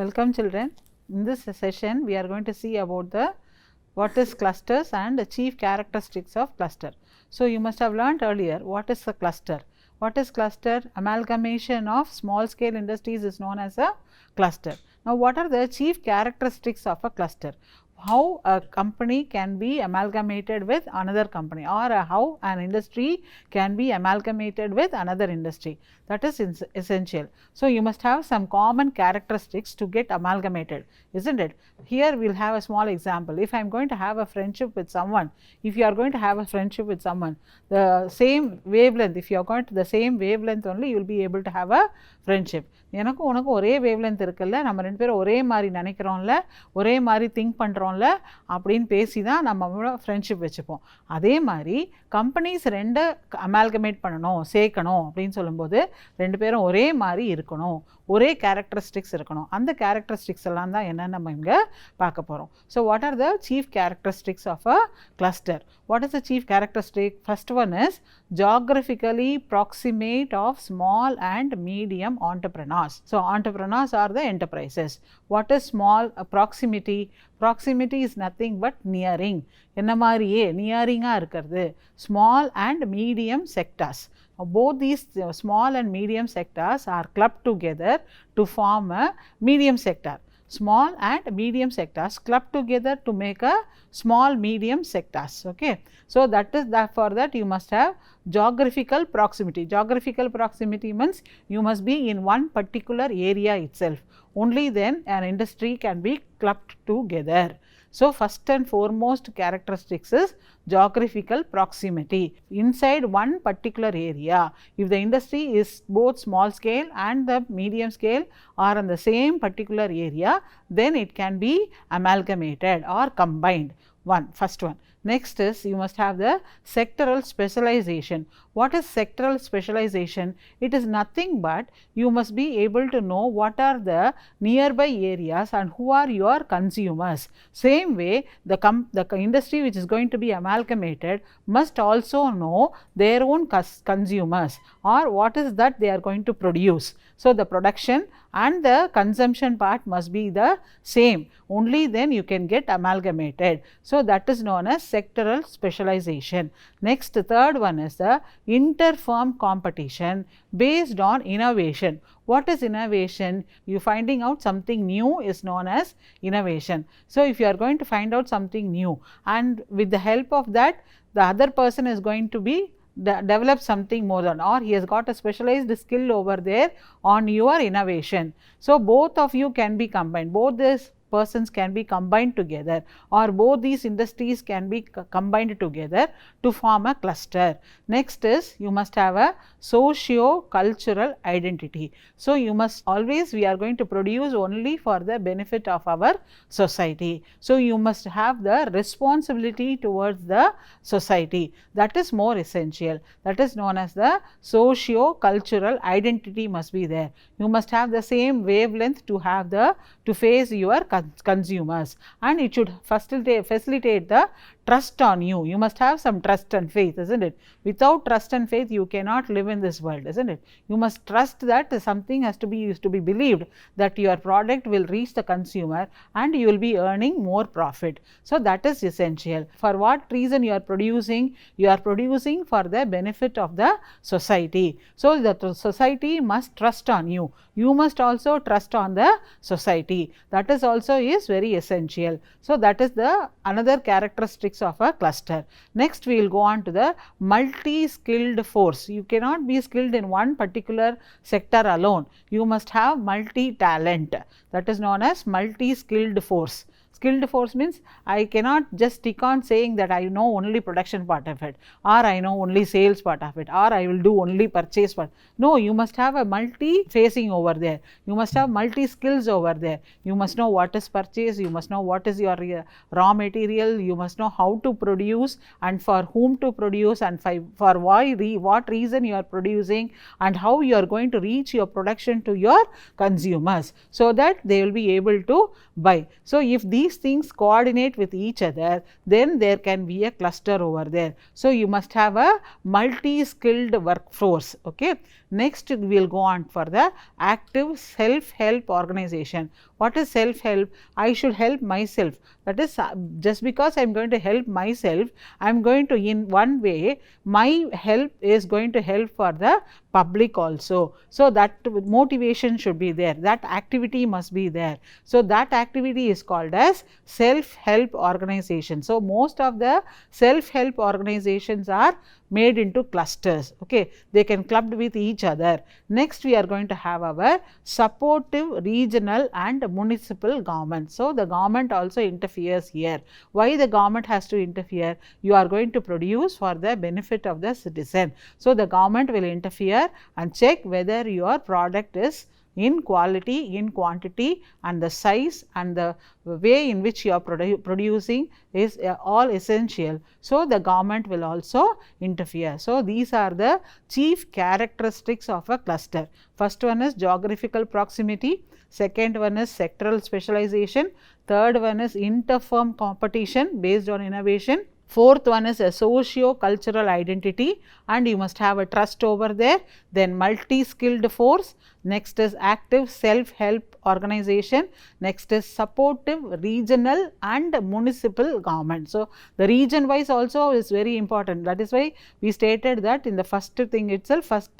Welcome children. In this session we are going to see about the what is clusters and the chief characteristics of cluster. So, you must have learnt earlier what is a cluster. What is cluster? Amalgamation of small scale industries is known as a cluster. Now, what are the chief characteristics of a cluster? How a company can be amalgamated with another company, or how an industry can be amalgamated with another industry, that is essential. So, you must have some common characteristics to get amalgamated, isn't it? Here we will have a small example. If I am going to have a friendship with someone, if you are going to have a friendship with someone, the same wavelength, if you are going to the same wavelength only, you will be able to have a friendship. எனக்கு உனக்கு ஒரே wavelength இருக்குல்ல, நம்ம ரெண்டு பேரும் ஒரே மாதிரி நினைக்கிறோம்ல, ஒரே மாதிரி திங்க் பண்ணுறோம்ல அப்படின்னு பேசி தான் நம்ம ஃப்ரெண்ட்ஷிப் வச்சுப்போம். அதே மாதிரி கம்பெனிஸ் ரெண்டை அமால்கமேட் பண்ணணும், சேர்க்கணும் அப்படின்னு சொல்லும்போது ரெண்டு பேரும் ஒரே மாதிரி இருக்கணும், ஒரே கேரக்டரிஸ்டிக்ஸ் இருக்கணும். அந்த கேரக்டரிஸ்டிக்ஸ் எல்லாம் தான் என்னன்னு நம்ம இங்கே பார்க்க போகிறோம். So what are the chief characteristics of a cluster? What is the chief characteristic? First one is geographically proximate of small and medium entrepreneurs. So, entrepreneurs are the enterprises. What is small proximity? Proximity is nothing but nearing. என்ன மாதிரியே நியரிங்காக இருக்கிறது. Small and medium sectors. Both these small and medium sectors are clubbed together to form a medium sector. Small and medium sectors clubbed together to make a small medium sectors. Okay. So, that is that, for that you must have geographical proximity. Geographical proximity means you must be in one particular area itself. Only then an industry can be clubbed together. So, first and foremost characteristics is geographical proximity. Inside one particular area, if the industry is both small scale and the medium scale are in the same particular area, then it can be amalgamated or combined. First one. Next is you must have the sectoral specialization. What is sectoral specialization? It is nothing but you must be able to know what are the nearby areas and who are your consumers. Same way the industry which is going to be amalgamated must also know their own consumers, or what is that they are going to produce. So, the production and the consumption part must be the same, only then you can get amalgamated. So, that is known as sectoral specialization. Next, third one is the inter-firm competition based on innovation. What is innovation? You finding out something new is known as innovation. So, if you are going to find out something new and with the help of that the other person is going to be develop something more than, or he has got a specialized skill over there on your innovation. So, both of you can be combined, both these persons can be combined together, or both these industries can be combined together to form a cluster. Next is you must have a socio-cultural identity. So, you must always, we are going to produce only for the benefit of our society. So, you must have the responsibility towards the society. That is more essential. That is known as the socio-cultural identity must be there. You must have the same wavelength to have to face your consumers, and it should facilitate the trust on you. You must have some trust and faith, isn't it? Without trust and faith you cannot live in this world, isn't it? You must trust that something has to be believed, that your product will reach the consumer and you will be earning more profit. So, that is essential. For what reason you are producing? You are producing for the benefit of the society. So, the society must trust on you. You must also trust on the society. That is also is very essential. So, that is the another characteristics of a cluster. Next, we will go on to the multi-skilled force. You cannot be skilled in one particular sector alone. You must have multi-talent. That is known as multi-skilled force. Skilled force means I cannot just stick on saying that I know only production part of it, or I know only sales part of it, or I will do only purchase part. No, you must have a multi-facing over there. You must have multi-skills over there. You must know what is purchase, you must know what is your raw material, you must know how to produce and for whom to produce and for what reason you are producing, and how you are going to reach your production to your consumers so that they will be able to buy. So, if these things coordinate with each other, then there can be a cluster over there. So, you must have a multi-skilled workforce. Okay. Next we will go on for the active self-help organization. What is self-help? I should help myself. That is, just because I am going to help myself, I am going to, in one way, my help is going to help for the public also. So that motivation should be there, that activity must be there. So that activity is called as self-help organization. So most of the self-help organizations are made into clusters. Okay, they can clubbed with each other. Next we are going to have our supportive regional and municipal government. So the government also interferes here. Why the government has to interfere? You are going to produce for the benefit of the citizen. So the government will interfere and check whether your product is in quality, in quantity, and the size and the way in which you are producing is all essential. So the government will also interfere. So these are the chief characteristics of a cluster. First one is geographical proximity, second one is sectoral specialization, third one is inter-firm competition based on innovation, fourth one is a socio-cultural identity, and you must have a trust over there, then multi-skilled force, next is active self-help organization, next is supportive regional and municipal government. So the region wise also is very important. That is why we stated that in the first thing itself, first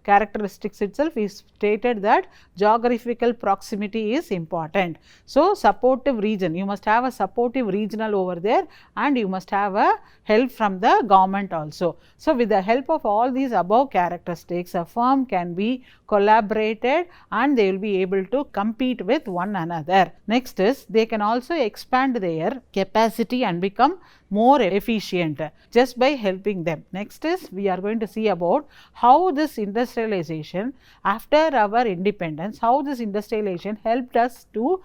characteristics itself, we stated that geographical proximity is important. So supportive region, you must have a supportive regional over there, and you must have a help from the government also. So with the help of all these above characteristics, a firm can be collaborated and they will be able to compete with one another. Next is they can also expand their capacity and become more efficient just by helping them. Next is we are going to see about how this industrialization after our independence, how this industrialization helped us to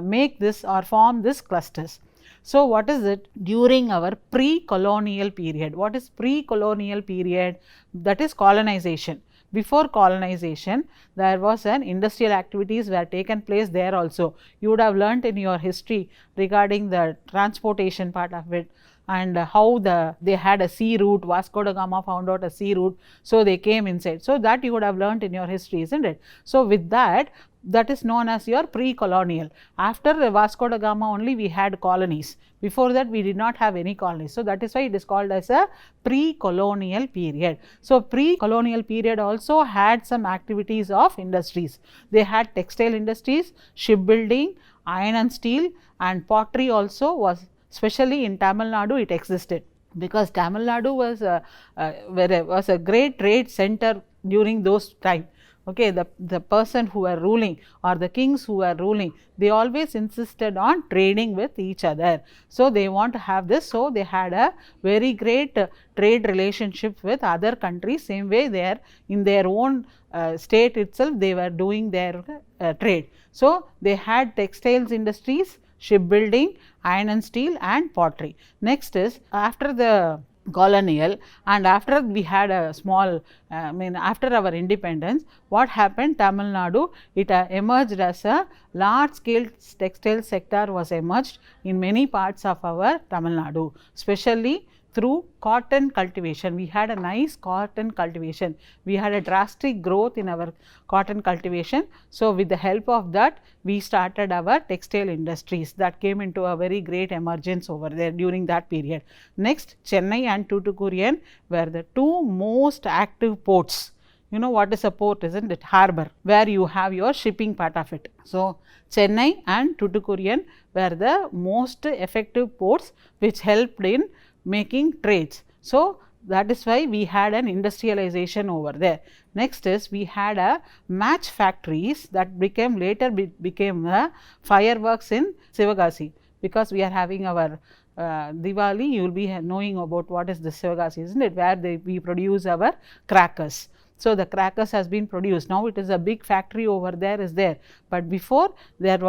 make this or form this clusters. So what is it? During our pre-colonial period. What is pre-colonial period? That is colonization. Before colonization, there was an industrial activities were taken place there also. You would have learnt in your history regarding the transportation part of it, and how they had a sea route. Vasco da Gama found out a sea route, so they came inside. So that you would have learnt in your history, isn't it? So with that, that is known as your pre-colonial. After Vasco da Gama only we had colonies. Before that we did not have any colonies. So that is why it is called as a pre-colonial period. So pre-colonial period also had some activities of industries. They had textile industries, shipbuilding, iron and steel, and pottery also was, especially in Tamil Nadu it existed, because Tamil Nadu was a great trade center during those time. Okay, the person who were ruling or the kings who were ruling, they always insisted on trading with each other. So they want to have this. So they had a very great trade relationship with other countries. Same way they are in their own state itself, they were doing their trade. So they had textiles industries, shipbuilding, iron and steel, and pottery. Next is after the colonial and after we had a small after our independence, what happened? Tamil Nadu, it emerged as a large scale textile sector was emerged in many parts of our Tamil Nadu, especially through cotton cultivation. We had a nice cotton cultivation. We had a drastic growth in our cotton cultivation. So with the help of that, we started our textile industries that came into a very great emergence over there during that period. Next, Chennai and Tuticorin were the two most active ports. You know what is a port, isn't it? Harbor, where you have your shipping part of it. So Chennai and Tuticorin were the most effective ports which helped in making trades. So that is why we had an industrialization over there. Next is we had a match factories that became later became fireworks in Sivagasi, because we are having our Diwali. You will be knowing about what is the Sivagasi, isn't it, where we produce our crackers. So the crackers has been produced. Now it is a big factory over there is there, but before it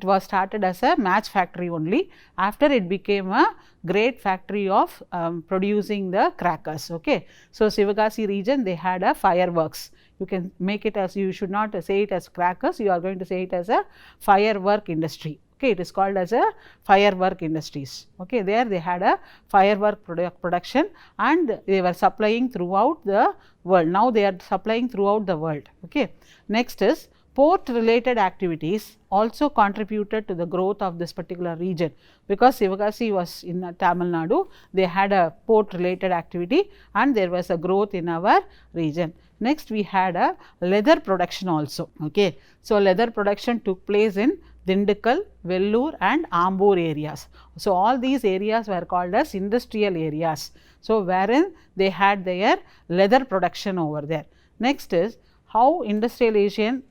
was started as a match factory only. After it became a great factory of producing the crackers. Okay. So Sivagasi region, they had a fireworks. You can make it as, you should not say it as crackers, you are going to say it as a firework industry. Okay, it is called as a firework industries. Okay, there they had a firework production and they were supplying throughout the world. Now they are supplying throughout the world. Okay. Next is port related activities also contributed to the growth of this particular region, because Sivakasi was in Tamil Nadu, they had a port related activity and there was a growth in our region. Next we had a leather production also. Okay. So, leather production took place in Dindigul, Vellore and Ambur areas. So, all these areas were called as industrial areas. So, wherein they had their leather production over there. Next is how industrialization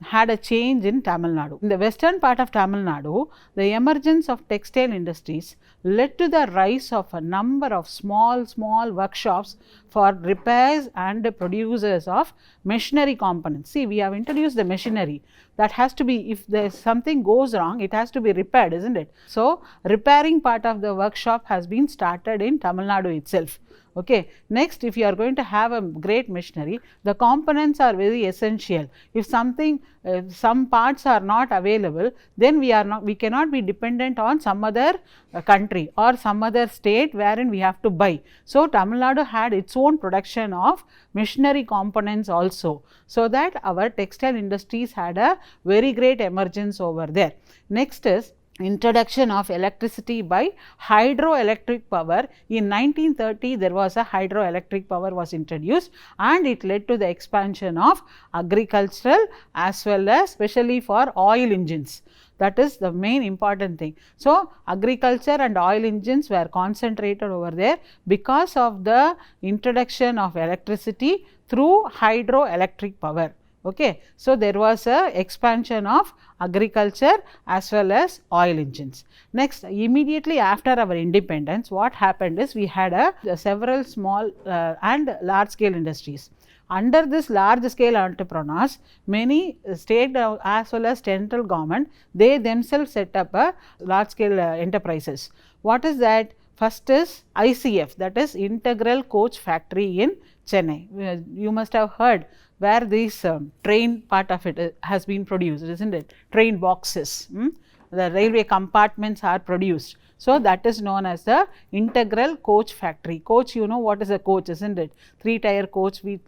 had a change in Tamil Nadu. In the western part of Tamil Nadu, the emergence of textile industries led to the rise of a number of small workshops for repairs and producers of machinery components. See, we have introduced the machinery that has to be, if there is something goes wrong, it has to be repaired, isn't it? So, repairing part of the workshop has been started in Tamil Nadu itself. Okay. Next, if you are going to have a great machinery, the components are very essential. If something, some parts are not available, then we cannot be dependent on some other country or some other state wherein we have to buy. So, Tamil Nadu had its own production of machinery components also, so that our textile industries had a very great emergence over there. Next is introduction of electricity by hydroelectric power. In 1930 there was a hydroelectric power was introduced and it led to the expansion of agricultural as well as especially for oil engines. That is the main important thing. So, agriculture and oil engines were concentrated over there because of the introduction of electricity through hydroelectric power. Okay. So, there was a expansion of agriculture as well as oil engines. Next, immediately after our independence, what happened is we had several small and large scale industries. Under this large scale entrepreneurs, many state as well as central government, they themselves set up a large scale enterprises. What is that? First is ICF, that is Integral Coach Factory in Chennai. You must have heard where this train part of it has been produced, isn't it? Train boxes, the railway compartments are produced. So, that is known as the Integral Coach Factory. Coach, you know what is a coach, isn't it? 3-tier coach, we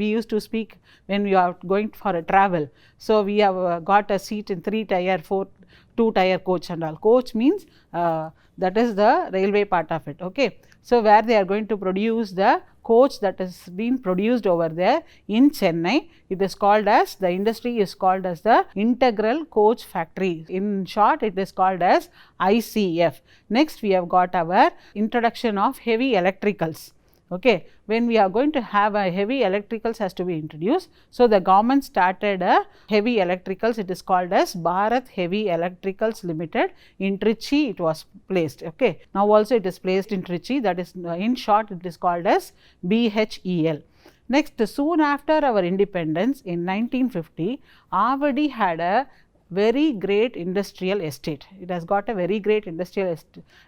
used to speak when we are going for a travel. So, we have got a seat in 3-tier, 2-tier coach and all. Coach means that is the railway part of it. Okay. So, where they are going to produce the coach that has been produced over there in Chennai, it is called as, the industry is called as the Integral Coach Factory. In short, it is called as ICF. Next, we have got our introduction of heavy electricals. Okay. When we are going to have a heavy electricals has to be introduced. So, the government started a heavy electricals, it is called as Bharat Heavy Electricals Limited. In Trichy it was placed. Okay. Now, also it is placed in Trichy, that is in short it is called as BHEL. Next, soon after our independence in 1950, Avadi had a very great industrial estate. It has got a very great industrial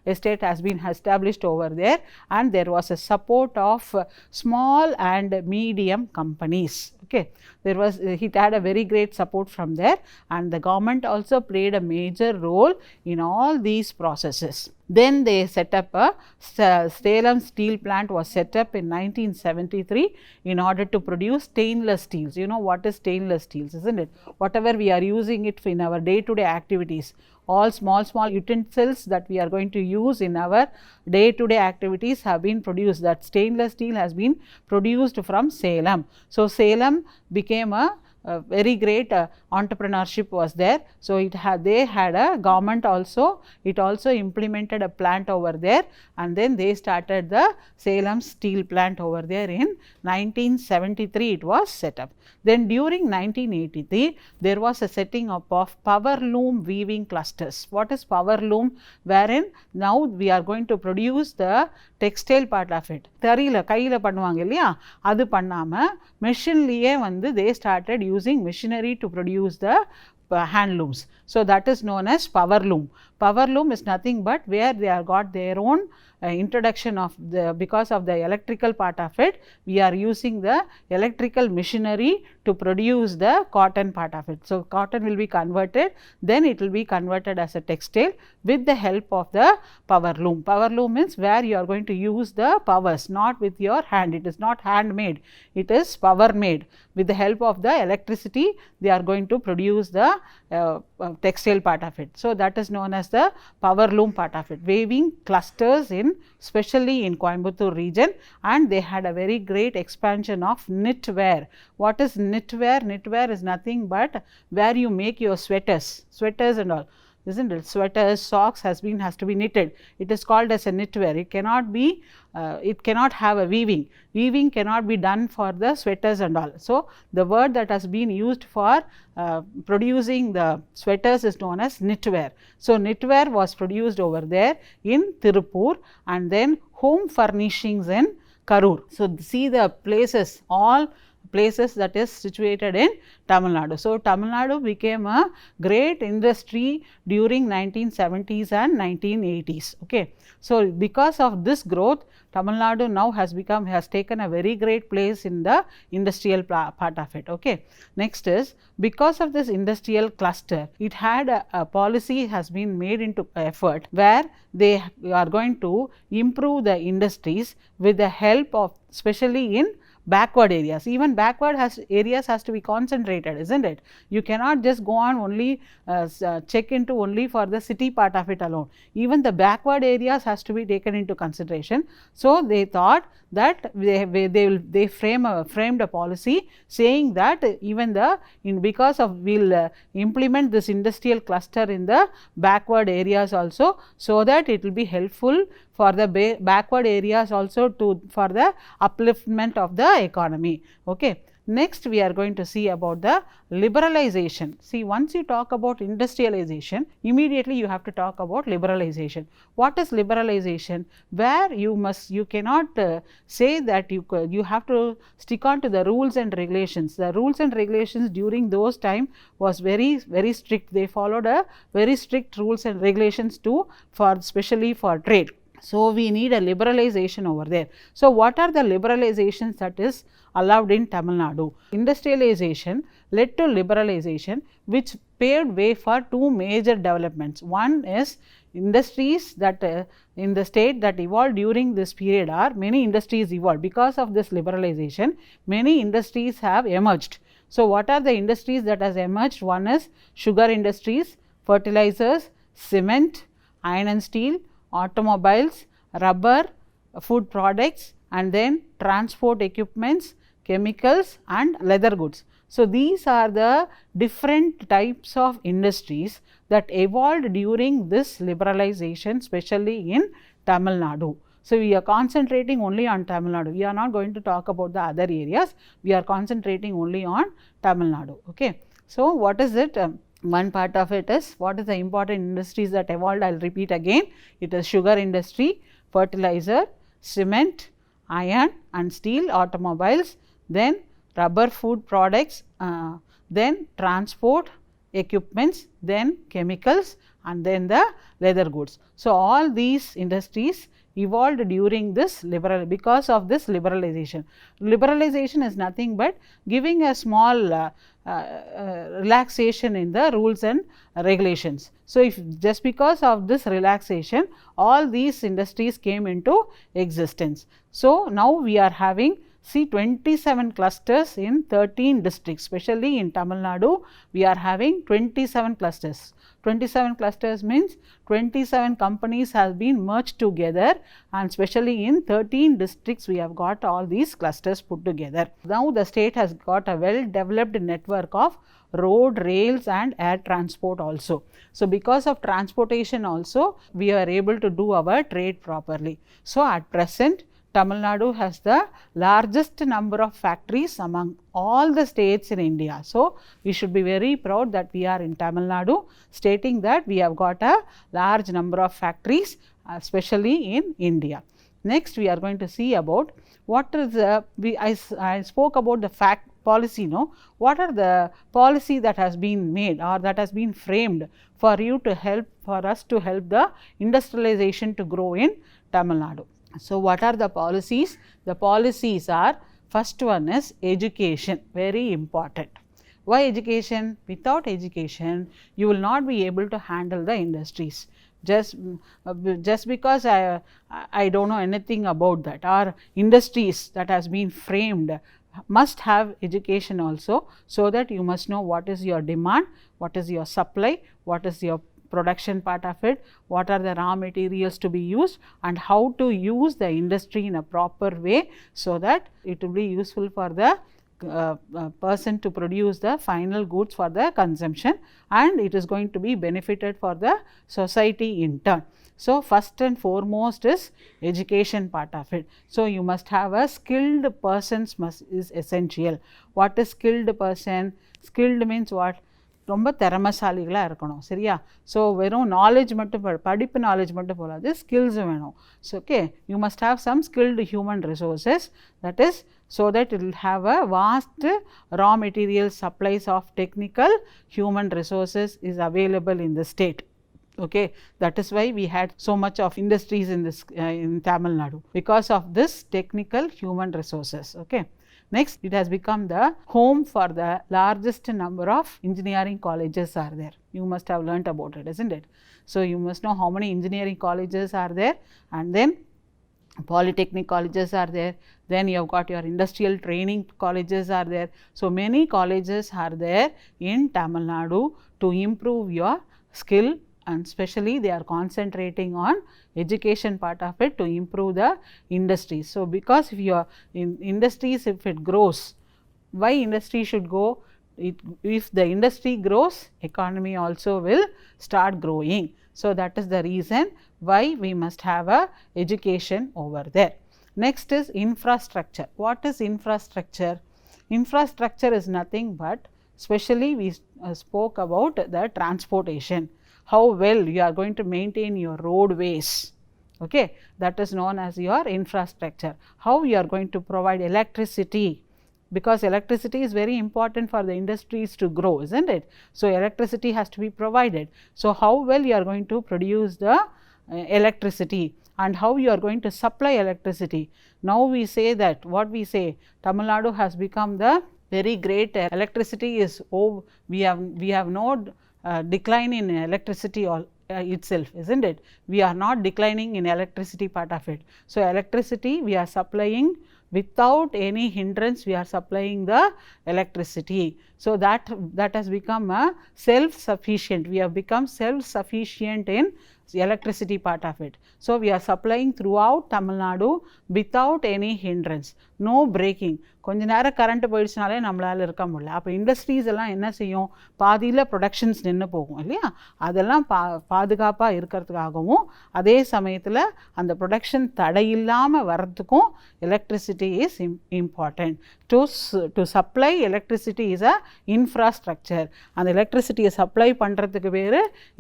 estate has been established over there, and there was a support of small and medium companies. Okay. There was, it had a very great support from there, and the government also played a major role in all these processes. Then they set up a Salem steel plant was set up in 1973 in order to produce stainless steels. You know what is stainless steels, isn't it? Whatever we are using it in our day-to-day activities, all small utensils that we are going to use in our day-to-day activities have been produced. That stainless steel has been produced from Salem. So, Salem became a very great entrepreneurship was there. So, they had a government also, it also implemented a plant over there, and then they started the Salem steel plant over there in 1973 it was set up. Then during 1983 there was a setting up of power loom weaving clusters. What is power loom? Wherein now we are going to produce the textile part of it. தறியில கையில பண்ணுவாங்க இல்லையா, அது பண்ணாம மெஷின்லயே வந்து they started using machinery to produce the handlooms. So, that is known as power loom. Power loom is nothing but where they have got their own introduction of because of the electrical part of it, we are using the electrical machinery to produce the cotton part of it. So, cotton will be converted, then it will be converted as a textile with the help of the power loom. Power loom means where you are going to use the powers, not with your hand, it is not handmade, it is power made. With the help of the electricity, they are going to produce the textile part of it. So, that is known as the power loom part of it. Weaving clusters in especially in Coimbatore region, and they had a very great expansion of knitwear. What is knitwear? Knitwear is nothing but where you make your sweaters and all, isn't it? Sweaters, socks has to be knitted. It is called as a knitwear. It cannot be it cannot have a weaving. Weaving cannot be done for the sweaters and all. So, the word that has been used for producing the sweaters is known as knitwear. So, knitwear was produced over there in Tirupur, and then home furnishings in Karur. So, see the places, all places that is situated in Tamil Nadu. So, Tamil Nadu became a great industry during 1970s and 1980s. Okay. So, because of this growth, Tamil Nadu now has taken a very great place in the industrial part of it. Okay. Next is, because of this industrial cluster, it had a policy has been made into effort where they are going to improve the industries with the help of, especially in backward areas. Even backward areas has to be concentrated, isn't it? You cannot just go on only check into only for the city part of it alone. Even the backward areas has to be taken into consideration. So, they thought that they framed a policy saying that even because of we'll implement this industrial cluster in the backward areas also, so that it will be helpful for the backward areas also for the upliftment of the economy. Okay. Next, we are going to see about the liberalization. See, once you talk about industrialization, immediately you have to talk about liberalization. What is liberalization? Where you cannot say that you have to stick on to the rules and regulations. The rules and regulations during those time was very strict. They followed a very strict rules and regulations especially for trade. So, we need a liberalization over there. So, what are the liberalizations that is allowed in Tamil Nadu? Industrialization led to liberalization, which paved way for two major developments. One is industries that in the state that evolved during this period are many industries evolved. Because of this liberalization, many industries have emerged. So, what are the industries that has emerged? One is sugar industries, fertilizers, cement, iron and steel, automobiles, rubber, food products, and then transport equipments, chemicals and leather goods. So, these are the different types of industries that evolved during this liberalization, especially in Tamil Nadu. So, we are concentrating only on Tamil Nadu. We are not going to talk about the other areas. We are concentrating only on Tamil Nadu. Okay. So, what is it? One part of it is what is the important industries that evolved. I will repeat again. It is sugar industry, fertilizer, cement, iron and steel, automobiles, then rubber, food products, then transport equipments, then chemicals and then the leather goods. So, all these industries evolved during this because of this liberalization. Liberalization is nothing but giving a small relaxation in the rules and regulations. So, if just because of this relaxation, all these industries came into existence. So, now we are having 27 clusters in 13 districts, especially in Tamil Nadu, we are having 27 clusters. 27 clusters means 27 companies have been merged together, and especially in 13 districts we have got all these clusters put together. Now, the state has got a well developed network of road, rails and air transport also. So, because of transportation also we are able to do our trade properly. So, at present Tamil Nadu has the largest number of factories among all the states in India. So, we should be very proud that we are in Tamil Nadu, stating that we have got a large number of factories, especially in India. Next, we are going to see about what is I spoke about the policy, no? What are the policy that has been made or that has been framed for you to help, for us to help the industrialization to grow in Tamil Nadu? So, what are the policies? The policies are, first one is education, very important. Why education? Without education, you will not be able to handle the industries. Just because I don't know anything about that, or industries that has been framed must have education also, so that you must know what is your demand, what is your supply, what is your production part of it, what are the raw materials to be used, and how to use the industry in a proper way, so that it will be useful for the person to produce the final goods for the consumption, and it is going to be benefited for the society in turn. So, first and foremost is education part of it. So, you must have a skilled persons is essential. What is skilled person? Skilled means what? ரொம்ப திறமைசாலிகளாக இருக்கணும், சரியா? So வெறும் knowledge மட்டும் படிப்பு knowledge மட்டும் போகாது, ஸ்கில்ஸும் வேணும். So okay, you must have some skilled human resources, that is so that it will have a vast raw material supplies of technical human resources is available in the state. Okay, that is why we had so much of industries in this in Tamil Nadu, because of this technical human resources. Okay. Next, it has become the home for the largest number of engineering colleges are there. You must have learnt about it, isn't it? So, you must know how many engineering colleges are there, and then polytechnic colleges are there, then you have got your industrial training colleges are there. So, many colleges are there in Tamil Nadu to improve your skill, and especially they are concentrating on education part of it to improve the industries. So, because if you are in industries, if it grows, why industry should go? If the industry grows, economy also will start growing. So, that is the reason why we must have a education over there. Next is infrastructure. What is infrastructure? Infrastructure is nothing but, especially we spoke about the transportation, how well you are going to maintain your roadways. Okay, that is known as your infrastructure. How you are going to provide electricity, because electricity is very important for the industries to grow, isn't it? So, electricity has to be provided. So, how well you are going to produce the electricity, and how you are going to supply electricity. Now, we say that, what we say, Tamil Nadu has become the very great electricity is, we have no decline in electricity itself, isn't it? We are not declining in electricity part of it. So, electricity we are supplying without any hindrance, we are supplying the electricity. So, that has become a self sufficient, we have become self sufficient in electricity part of it. So, we are supplying throughout Tamil Nadu without any hindrance, no breaking. கொஞ்ச நேரம் current போயிடுச்சுனாலே நம்மளால் இருக்க முடியல. அப்போ industries எல்லாம் என்ன செய்யும்? பாதியில் ப்ரொடக்ஷன்ஸ் நின்று போகும் இல்லையா? அதெல்லாம் பாதுகாப்பாக இருக்கிறதுக்காகவும், அதே சமயத்தில் அந்த ப்ரொடக்ஷன் தடையில்லாமல் வர்றதுக்கும் electricity is important. To supply electricity is a infrastructure. அந்த எலக்ட்ரிசிட்டியை சப்ளை பண்ணுறதுக்கு பேர்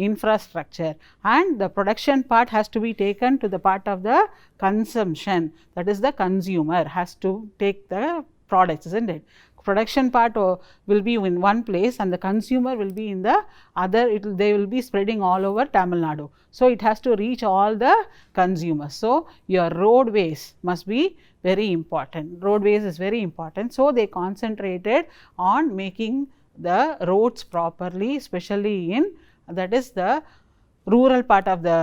infrastructure. And the production part has to be taken to the part of the consumption, that is the consumer has to take the products, isn't it? Production part will be in one place and the consumer will be in the other, they will be spreading all over Tamil Nadu. So, it has to reach all the consumers. So, your roadways must be very important, roadways is very important. So, they concentrated on making the roads properly, especially in, that is the rural part of the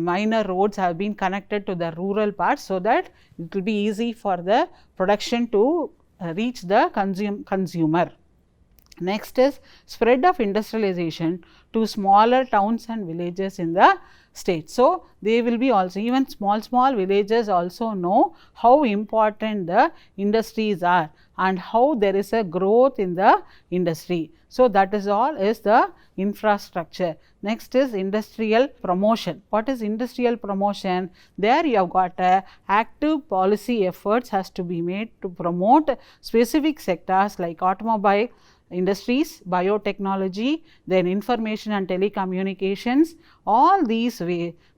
minor roads have been connected to the rural part, so that it will be easy for the production to reach the consumer. Next is spread of industrialization to smaller towns and villages in the state. So, they will be also, even small villages also know how important the industries are and how there is a growth in the industry. So, that is all is the infrastructure. Next is industrial promotion. What is industrial promotion? There you have got a active policy efforts has to be made to promote specific sectors like automobile industries, biotechnology, then information and telecommunications, all these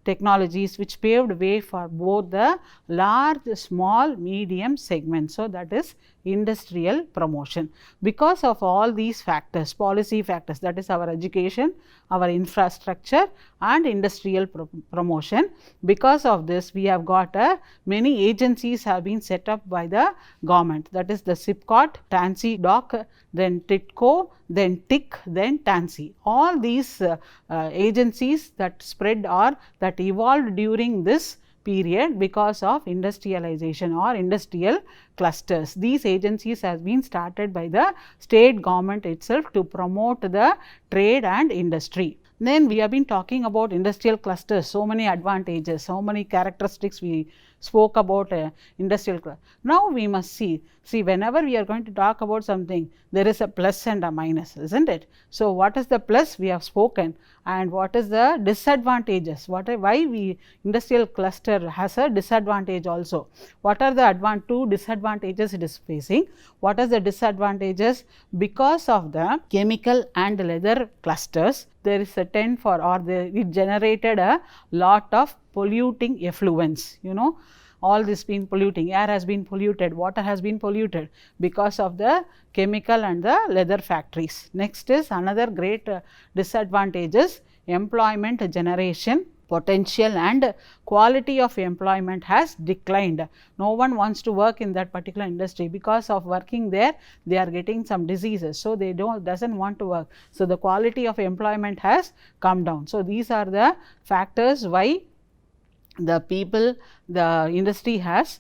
technologies which paved way for both the large, small, medium segments. So, that is industrial promotion. Because of all these factors, policy factors, that is our education, our infrastructure and industrial promotion, because of this we have got many agencies have been set up by the government, that is the SIPCOT, TANSEEDOC, then TITCO, then TIC, then TANSEE. All these agencies that spread or that evolved during this period because of industrialization or industrial clusters. These agencies has been started by the state government itself to promote the trade and industry. Then we have been talking about industrial clusters, so many advantages, so many characteristics we spoke about industrial cluster. Now we must see whenever we are going to talk about something, there is a plus and a minus, isn't it? So what is the plus we have spoken, and what is the disadvantages? Why we industrial cluster has a disadvantage also? What are the two disadvantages it is facing? What are the disadvantages? Because of the chemical and leather clusters, there is a it generated a lot of polluting effluents, all this been polluting, air has been polluted, water has been polluted because of the chemical and the leather factories. Next is another great disadvantage is employment generation potential and quality of employment has declined. No one wants to work in that particular industry because of working there they are getting some diseases, so they doesn't want to work. So the quality of employment has come down. So these are the factors why the industry has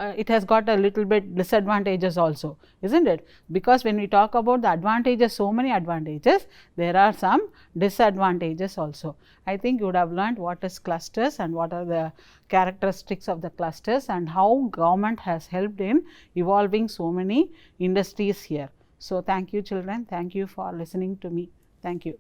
it has got a little bit disadvantages also, isn't it? Because when we talk about the advantages, so many advantages, there are some disadvantages also. I think you would have learned what is clusters and what are the characteristics of the clusters and how government has helped in evolving so many industries here. So thank you children, thank you for listening to me. Thank you.